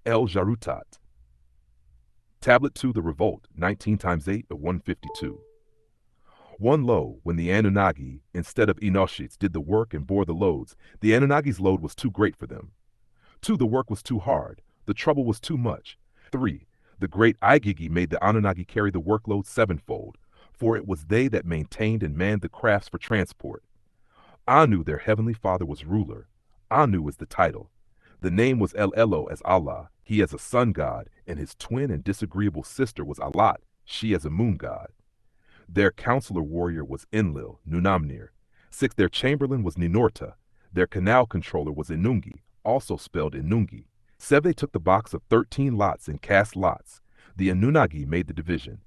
El Jarutat. Tablet 2, the Revolt, 19 times 8 of 152. One lo, when the Anunnagi, instead of Enoshites, did the work and bore the loads, the Anunnagi's load was too great for them. 2, the work was too hard, the trouble was too much. 3, the great Igigi made the Anunnagi carry the workload sevenfold, for it was they that maintained and manned the crafts for transport. Anu, their heavenly father, was ruler. Anu is the title. The name was El Elo as Allah, he as a sun god, and his twin and disagreeable sister was Alat, she as a moon god. Their counselor warrior was Enlil, Nunamnir. 6, their chamberlain was Ninorta. Their canal controller was Enungi, also spelled Enungi. 7, they took the box of 13 lots and cast lots. The Anunnagi made the division.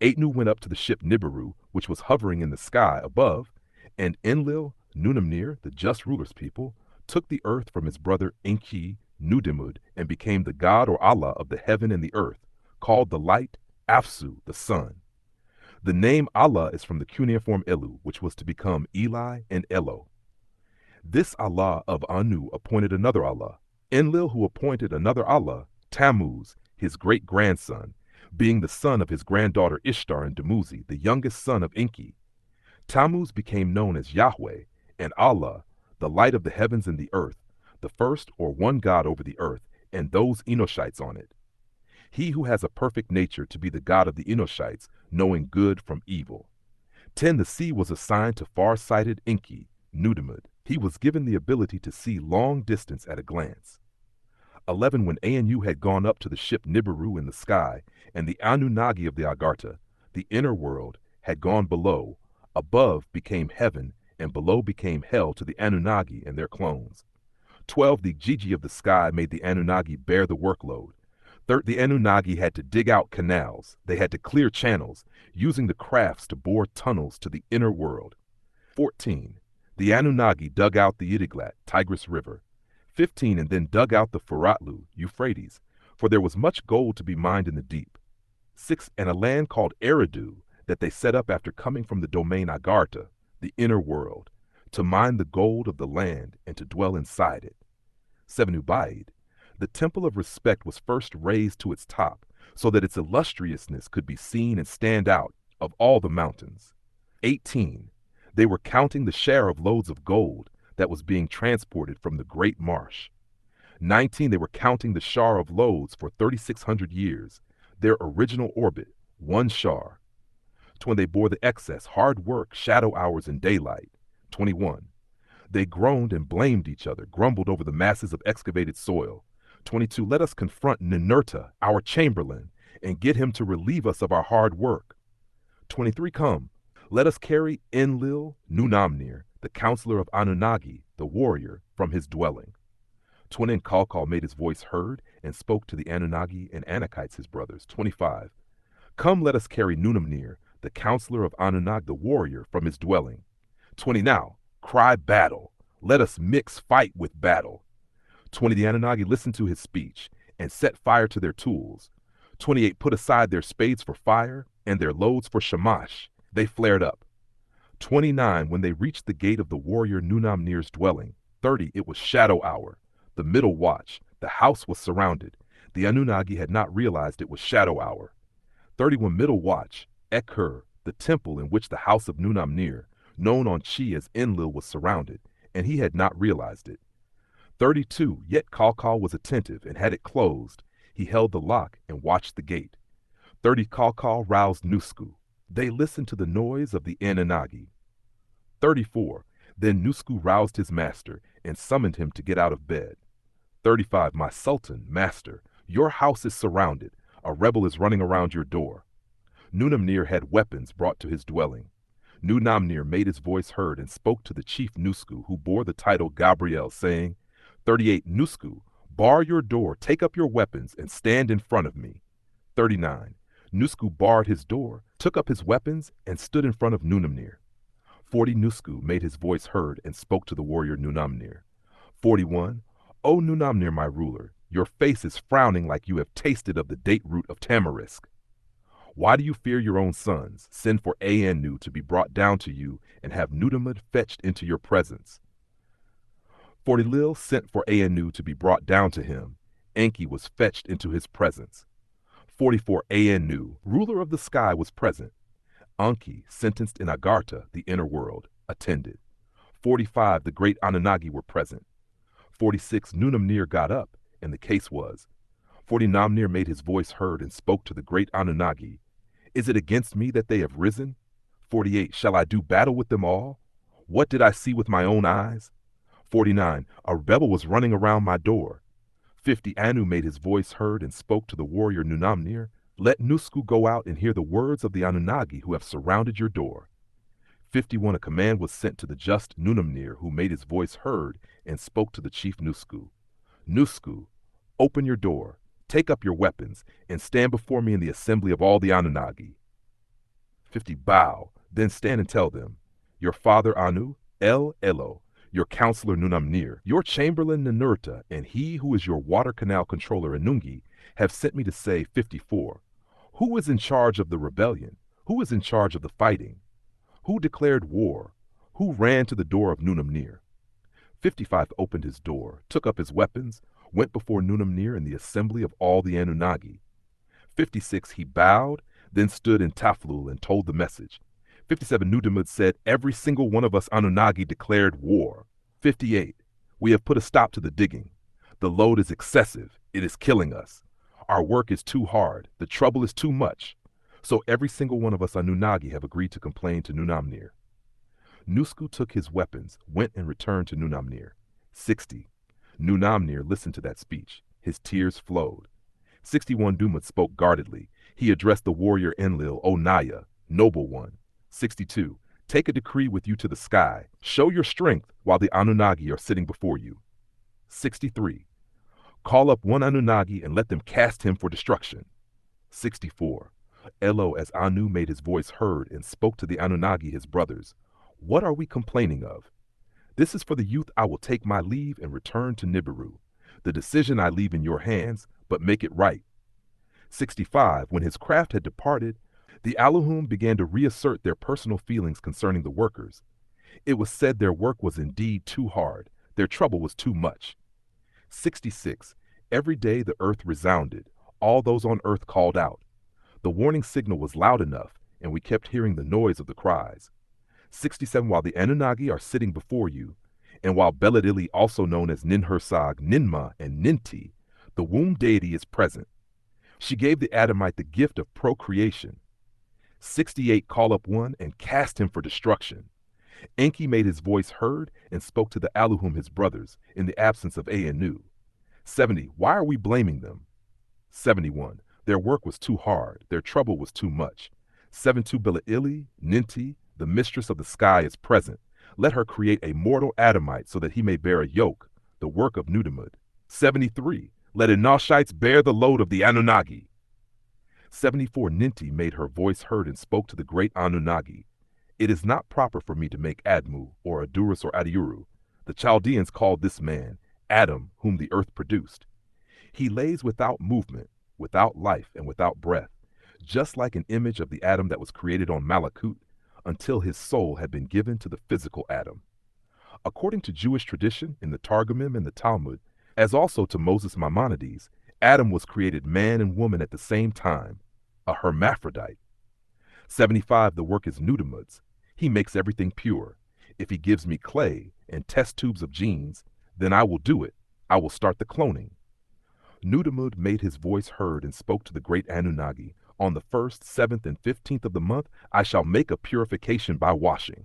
8, Nu went up to the ship Nibiru, which was hovering in the sky above, and Enlil, Nunamnir, the just ruler's people, took the earth from his brother Enki, Nudimud, and became the god or Allah of the heaven and the earth, called the light, Afsu, the sun. The name Allah is from the cuneiform Elu, which was to become Eli and Elo. This Allah of Anu appointed another Allah, Enlil, who appointed another Allah, Tammuz, his great-grandson, being the son of his granddaughter Ishtar and Dumuzi, the youngest son of Enki. Tammuz became known as Yahweh, and Allah, the light of the heavens and the earth, the first or one God over the earth, and those Enoshites on it. He who has a perfect nature to be the God of the Enoshites, knowing good from evil. 10, the sea was assigned to far-sighted Enki, Nudimud. He was given the ability to see long distance at a glance. 11, when Anu had gone up to the ship Nibiru in the sky, and the Anunnagi of the Agartha, the inner world, had gone below, above became heaven, and below became hell to the Anunnagi and their clones. 12, the Gigi of the sky made the Anunnagi bear the workload. 13, the Anunnagi had to dig out canals. They had to clear channels, using the crafts to bore tunnels to the inner world. 14, the Anunnagi dug out the Idiglat, Tigris River. 15, and then dug out the Furatlu, Euphrates, for there was much gold to be mined in the deep. 6, and a land called Eridu that they set up after coming from the domain Agartha, the inner world, to mine the gold of the land and to dwell inside it. 7, Ubaid, the temple of respect was first raised to its top, so that its illustriousness could be seen and stand out of all the mountains. 18, they were counting the share of loads of gold that was being transported from the great marsh. 19, they were counting the shar of loads for 3,600 years, their original orbit, one shar. 20, they bore the excess, hard work, shadow hours, and daylight. 21, they groaned and blamed each other, grumbled over the masses of excavated soil. 22, let us confront Ninurta, our chamberlain, and get him to relieve us of our hard work. 23, come, let us carry Enlil, Nunamnir, the counselor of Anunnagi, the warrior, from his dwelling. 20, and Kalkal made his voice heard and spoke to the Anunnagi and Anakites, his brothers. 25, come, let us carry Nunamnir, the counselor of Anunnag, the warrior, from his dwelling. 20, now, cry battle. Let us mix fight with battle. 20, the Anunnagi listened to his speech and set fire to their tools. 28, put aside their spades for fire and their loads for shamash. They flared up. 29, when they reached the gate of the warrior Nunamnir's dwelling. 30, it was shadow hour, the middle watch. The house was surrounded. The Anunnagi had not realized it was shadow hour. 31, middle watch. Ekur, the temple in which the house of Nunamnir, known on Chi as Enlil, was surrounded, and he had not realized it. 32, yet Kalkal was attentive and had it closed. He held the lock and watched the gate. 30, Kalkal roused Nusku. They listened to the noise of the Anunnagi. 34, then Nusku roused his master and summoned him to get out of bed. 35, my sultan, master, your house is surrounded. A rebel is running around your door. Nunamnir had weapons brought to his dwelling. Nunamnir made his voice heard and spoke to the chief Nusku, who bore the title Gabriel, saying, 38, Nusku, bar your door, take up your weapons, and stand in front of me. 39, Nusku barred his door, took up his weapons, and stood in front of Nunamnir. 40, Nusku made his voice heard and spoke to the warrior Nunamnir. 41, O Nunamnir, my ruler, your face is frowning like you have tasted of the date root of tamarisk. Why do you fear your own sons? Send for Anu to be brought down to you, and have Nudimud fetched into your presence. 40, Lil sent for Anu to be brought down to him. Enki was fetched into his presence. 44 Anu, ruler of the sky, was present. Anki, sentenced in Agartha, the inner world, attended. 45 the great Anunnagi were present. 46 Nunamnir got up, and the case was. 40 Namnir made his voice heard and spoke to the great Anunnagi. Is it against me that they have risen? 48 Shall I do battle with them all? What did I see with my own eyes? 49 A rebel was running around my door. 50 Anu made his voice heard and spoke to the warrior Nunamnir. Let Nusku go out and hear the words of the Anunnagi who have surrounded your door. 51 A command was sent to the just Nunamnir, who made his voice heard and spoke to the chief Nusku. Nusku, open your door, take up your weapons, and stand before me in the assembly of all the Anunnagi. 50 Bow, then stand and tell them, your father Anu, El Elo, your counselor Nunamnir, your chamberlain Ninurta, and he who is your water canal controller Enungi, have sent me to say. 54 Who is in charge of the rebellion? Who is in charge of the fighting? Who declared war? Who ran to the door of Nunamnir? 55 opened his door, took up his weapons, went before Nunamnir in the assembly of all the Anunnagi. 56 He bowed, then stood in Taflul and told the message. 57 Nudimmud said, every single one of us Anunnagi declared war. 58 We have put a stop to the digging. The load is excessive. It is killing us. Our work is too hard. The trouble is too much. So every single one of us Anunnagi have agreed to complain to Nunamnir. Nusku took his weapons, went and returned to Nunamnir. 60 Nunamnir listened to that speech. His tears flowed. 61 Dumut spoke guardedly. He addressed the warrior Enlil, O Naya, noble one. 62 Take a decree with you to the sky. Show your strength while the Anunnagi are sitting before you. 63 Call up one Anunnagi and let them cast him for destruction. 64 Elo as Anu made his voice heard and spoke to the Anunnagi his brothers. What are we complaining of? This is for the youth. I will take my leave and return to Nibiru. The decision I leave in your hands, but make it right. 65 When his craft had departed, the Elohim began to reassert their personal feelings concerning the workers. It was said their work was indeed too hard. Their trouble was too much. 66 Every day the earth resounded. All those on earth called out. The warning signal was loud enough, and we kept hearing the noise of the cries. 67 While the Anunnagi are sitting before you, and while Beladili, also known as Ninhursag, Ninma, and Ninti, the womb deity, is present. She gave the Adamite the gift of procreation. 68 Call up one and cast him for destruction. Enki made his voice heard and spoke to the Elohim his brothers in the absence of Anu. 70 Why are we blaming them? 71 Their work was too hard. Their trouble was too much. 72 Beladili, Ninti, the mistress of the sky, is present. Let her create a mortal Adamite so that he may bear a yoke, the work of Nudimmud. 73 Let Enoshites bear the load of the Anunnagi. 74 Ninti made her voice heard and spoke to the great Anunnagi. It is not proper for me to make Admu, or Adurus, or Adiuru. The Chaldeans called this man Adam, whom the earth produced. He lays without movement, without life, and without breath, just like an image of the Adam that was created on Malakut, until his soul had been given to the physical Adam. According to Jewish tradition in the Targumim and the Talmud, as also to Moses Maimonides, Adam was created man and woman at the same time, a hermaphrodite. 75 The work is Nudimmud's. He makes everything pure. If he gives me clay and test tubes of genes, then I will do it. I will start the cloning. Nudimmud made his voice heard and spoke to the great Anunnagi. On the 1st, 7th, and 15th of the month, I shall make a purification by washing.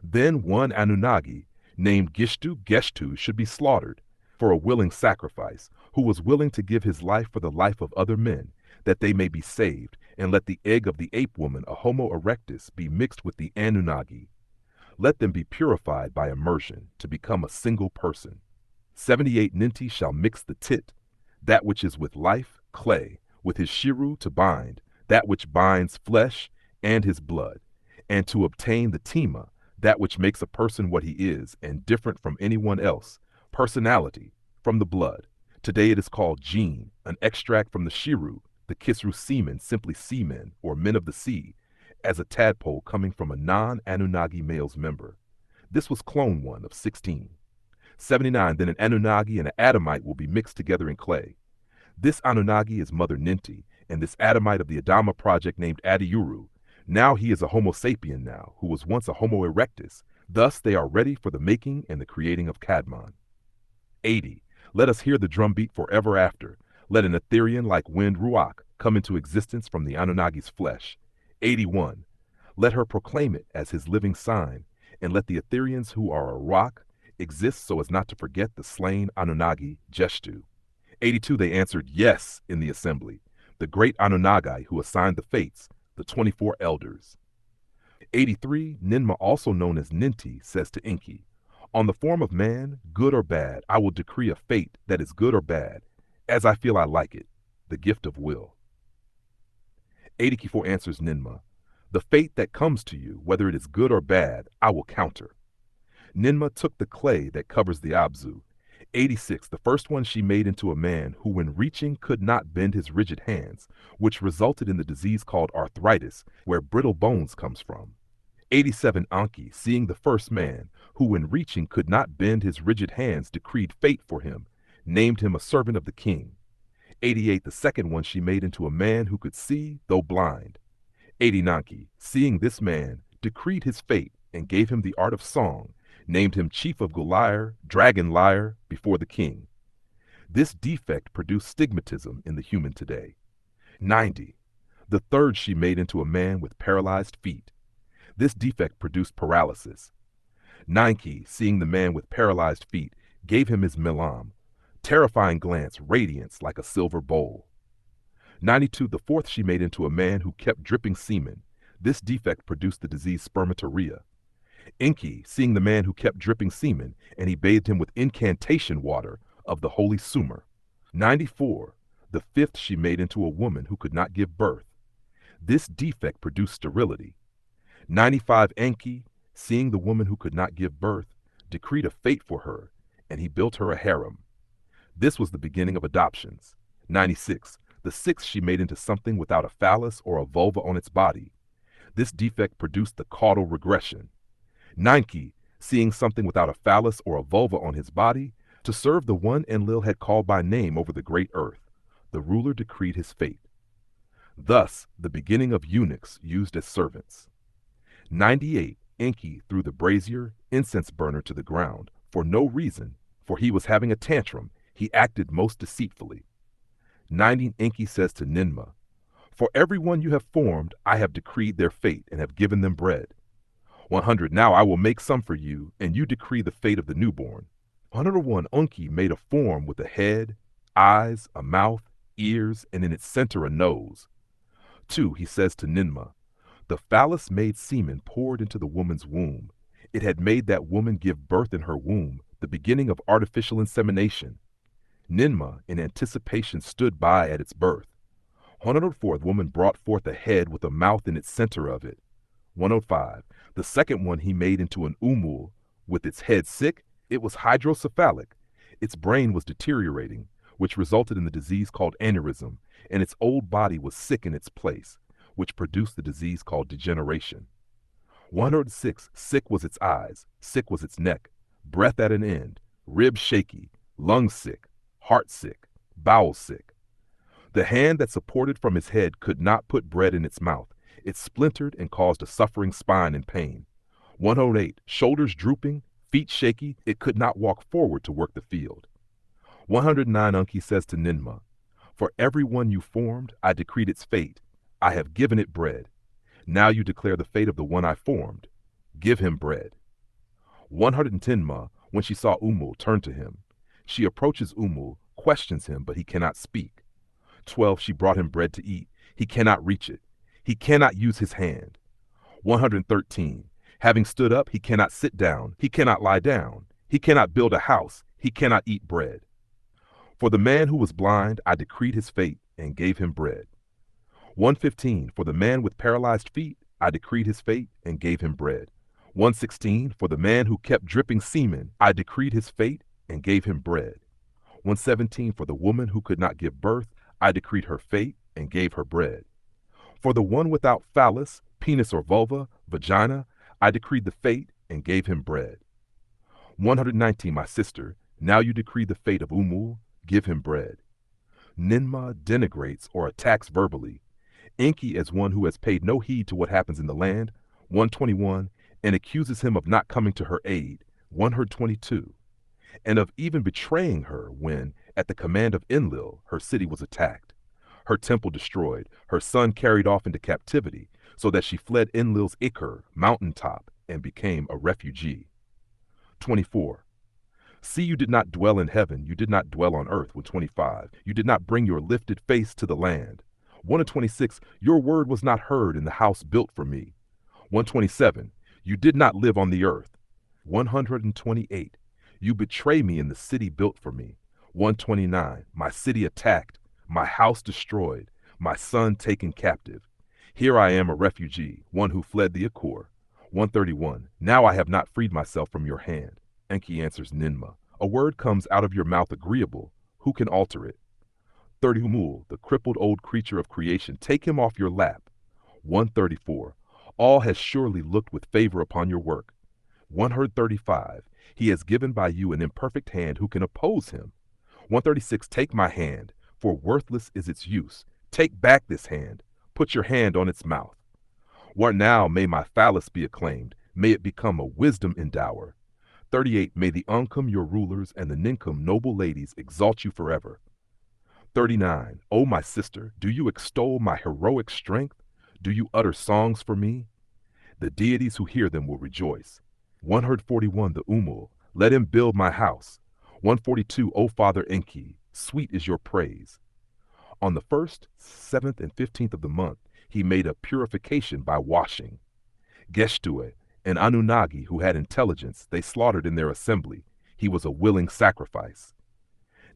Then one Anunnagi, named Geshtu, should be slaughtered for a willing sacrifice, who was willing to give his life for the life of other men, that they may be saved, and let the egg of the ape woman, a Homo erectus, be mixed with the Anunnagi. Let them be purified by immersion to become a single person. 78 Ninti shall mix the tit, that which is with life, clay, with his shiru to bind, that which binds flesh, and his blood, and to obtain the tima, that which makes a person what he is and different from anyone else, personality, from the blood. Today it is called gene, an extract from the shiru, the Kisru seamen, simply seamen, or men of the sea, as a tadpole coming from a non-Anunnagi male's member. This was clone 1 of 16. 79 Then an Anunnagi and an Adamite will be mixed together in clay. This Anunnagi is Mother Ninti, and this Adamite of the Adama project named Adiuru. Now he is a Homo sapien now, who was once a Homo erectus. Thus they are ready for the making and the creating of Kadmon. 80. Let us hear the drumbeat forever after. Let an Etherian like wind Ruach come into existence from the Anunnagi's flesh. 81. Let her proclaim it as his living sign, and let the Etherians who are a rock exist so as not to forget the slain Anunnagi, Jeshtu. 82. They answered yes in the assembly, the great Anunnagi who assigned the fates, the 24 elders. 83. Ninma, also known as Ninti, says to Enki, on the form of man, good or bad, I will decree a fate that is good or bad, as I feel I like it, the gift of will. 84 answers Ninma, the fate that comes to you, whether it is good or bad, I will counter. Ninma took the clay that covers the Abzu. 86, the first one she made into a man who when reaching could not bend his rigid hands, which resulted in the disease called arthritis, where brittle bones comes from. 87, Anki, seeing the first man, who when reaching could not bend his rigid hands, decreed fate for him, named him a servant of the king. 88, the second one she made into a man who could see, though blind. 89, seeing this man, decreed his fate, and gave him the art of song, named him chief of Goliar, dragon lyre, before the king. This defect produced stigmatism in the human today. 90, the third she made into a man with paralyzed feet. This defect produced paralysis. 90, seeing the man with paralyzed feet, gave him his melam, terrifying glance, radiance like a silver bowl. 92, the fourth she made into a man who kept dripping semen. This defect produced the disease spermatoria. Enki, seeing the man who kept dripping semen, and he bathed him with incantation water of the holy Sumer. 94, the fifth she made into a woman who could not give birth. This defect produced sterility. 95, Enki, seeing the woman who could not give birth, decreed a fate for her, and he built her a harem. This was the beginning of adoptions. 96, the sixth she made into something without a phallus or a vulva on its body. This defect produced the caudal regression. 90, seeing something without a phallus or a vulva on his body, to serve the one Enlil had called by name over the great earth, the ruler decreed his fate. Thus, the beginning of eunuchs used as servants. 98, Enki threw the brazier, incense burner to the ground, for no reason, for he was having a tantrum, he acted most deceitfully. 90, Enki says to Ninma, for everyone you have formed, I have decreed their fate and have given them bread. 100, now I will make some for you, and you decree the fate of the newborn. 101, Enki made a form with a head, eyes, a mouth, ears, and in its center a nose. 2, he says to Ninma, the phallus made semen poured into the woman's womb. It had made that woman give birth in her womb, the beginning of artificial insemination. Ninma, in anticipation, stood by at its birth. 104, the woman brought forth a head with a mouth in its center of it. 105, the second one he made into an umul, with its head sick, it was hydrocephalic. Its brain was deteriorating, which resulted in the disease called aneurysm, and its old body was sick in its place, which produced the disease called degeneration. 106, sick was its eyes, sick was its neck, breath at an end, ribs shaky, lungs sick, heart sick, bowel sick. The hand that supported from his head could not put bread in its mouth. It splintered and caused a suffering spine and pain. 108, shoulders drooping, feet shaky, it could not walk forward to work the field. 109, Enki says to Ninma, for every one you formed, I decreed its fate. I have given it bread. Now you declare the fate of the one I formed. Give him bread. 110, Ma, when she saw Umul, turned to him. She approaches Umul, questions him, but he cannot speak. 12, she brought him bread to eat. He cannot reach it. He cannot use his hand. 113, having stood up, he cannot sit down. He cannot lie down. He cannot build a house. He cannot eat bread. For the man who was blind, I decreed his fate and gave him bread. 115, for the man with paralyzed feet, I decreed his fate and gave him bread. 116, for the man who kept dripping semen, I decreed his fate and gave him bread. 117, for the woman who could not give birth, I decreed her fate and gave her bread. For the one without phallus, penis or vulva, vagina, I decreed the fate and gave him bread. 119, my sister, now you decree the fate of Umul, give him bread. Ninmah denigrates or attacks verbally. Enki as one who has paid no heed to what happens in the land, 121, and accuses him of not coming to her aid, 122, and of even betraying her when, at the command of Enlil, her city was attacked, her temple destroyed, her son carried off into captivity, so that she fled Enlil's Iker, mountaintop, and became a refugee. 24. See, you did not dwell in heaven, you did not dwell on earth, 125. You did not bring your lifted face to the land. 126. Your word was not heard in the house built for me. 127. You did not live on the earth. 128. You betray me in the city built for me. 129. My city attacked, my house destroyed, my son taken captive. Here I am a refugee, one who fled the Akor. 131. Now I have not freed myself from your hand. Enki answers Ninmah. A word comes out of your mouth agreeable. Who can alter it? 30. Humul, the crippled old creature of creation, take him off your lap. 134. All has surely looked with favor upon your work. 135. He has given by you an imperfect hand. Who can oppose him? 136. Take my hand, for worthless is its use. Take back this hand. Put your hand on its mouth. What now may my phallus be acclaimed? May it become a wisdom endower. 38. May the Unkum, your rulers, and the Ninkum, noble ladies, exalt you forever. 39. O my sister, do you extol my heroic strength? Do you utter songs for me? The deities who hear them will rejoice. 141. The Umul, let him build my house. 142. O Father Enki, sweet is your praise. On the 1st, 7th, and 15th of the month, he made a purification by washing. Geshtue, an Anunnagi who had intelligence, they slaughtered in their assembly. He was a willing sacrifice.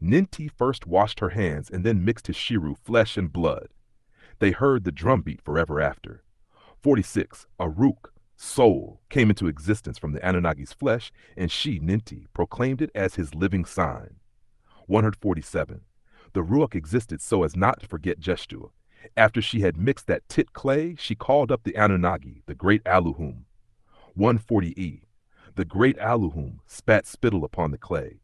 Ninti first washed her hands and then mixed his shiru, flesh and blood. They heard the drumbeat forever after. 46. Aruk, soul, came into existence from the Anunnagi's flesh, and she, Ninti, proclaimed it as his living sign. 147. The Ruach existed so as not to forget Gestur. After she had mixed that tit clay, she called up the Anunnagi, the great Aluhum. 140e. The great Aluhum spat spittle upon the clay.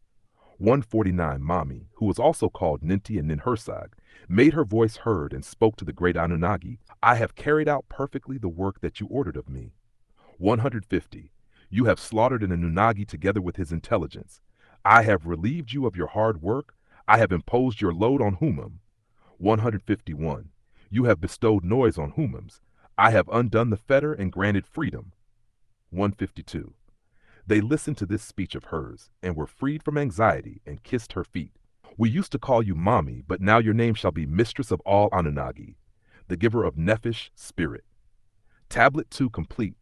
149. Mami, who was also called Ninti and Ninhursag, made her voice heard and spoke to the great Anunnagi. I have carried out perfectly the work that you ordered of me. 150. You have slaughtered an Anunnagi together with his intelligence. I have relieved you of your hard work. I have imposed your load on Humum. 151. You have bestowed noise on Humums. I have undone the fetter and granted freedom. 152. They listened to this speech of hers, and were freed from anxiety, and kissed her feet. We used to call you Mami, but now your name shall be Mistress of all Anunnagi, the giver of Nephesh, spirit. Tablet 2 complete.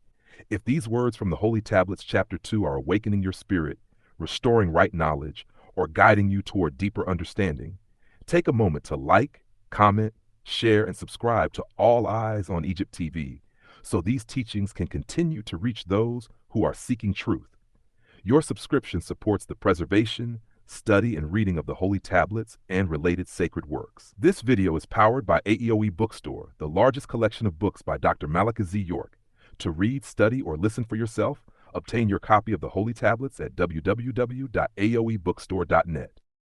If these words from the Holy Tablets, Chapter 2, are awakening your spirit, restoring right knowledge, or guiding you toward deeper understanding, take a moment to like, comment, share, and subscribe to All Eyes on Egypt TV, so these teachings can continue to reach those who are seeking truth. Your subscription supports the preservation, study, and reading of the Holy Tablets and related sacred works. This video is powered by AEOE Bookstore, the largest collection of books by Dr. Malachi Z. York. To read, study, or listen for yourself, obtain your copy of the Holy Tablets at www.aoebookstore.net.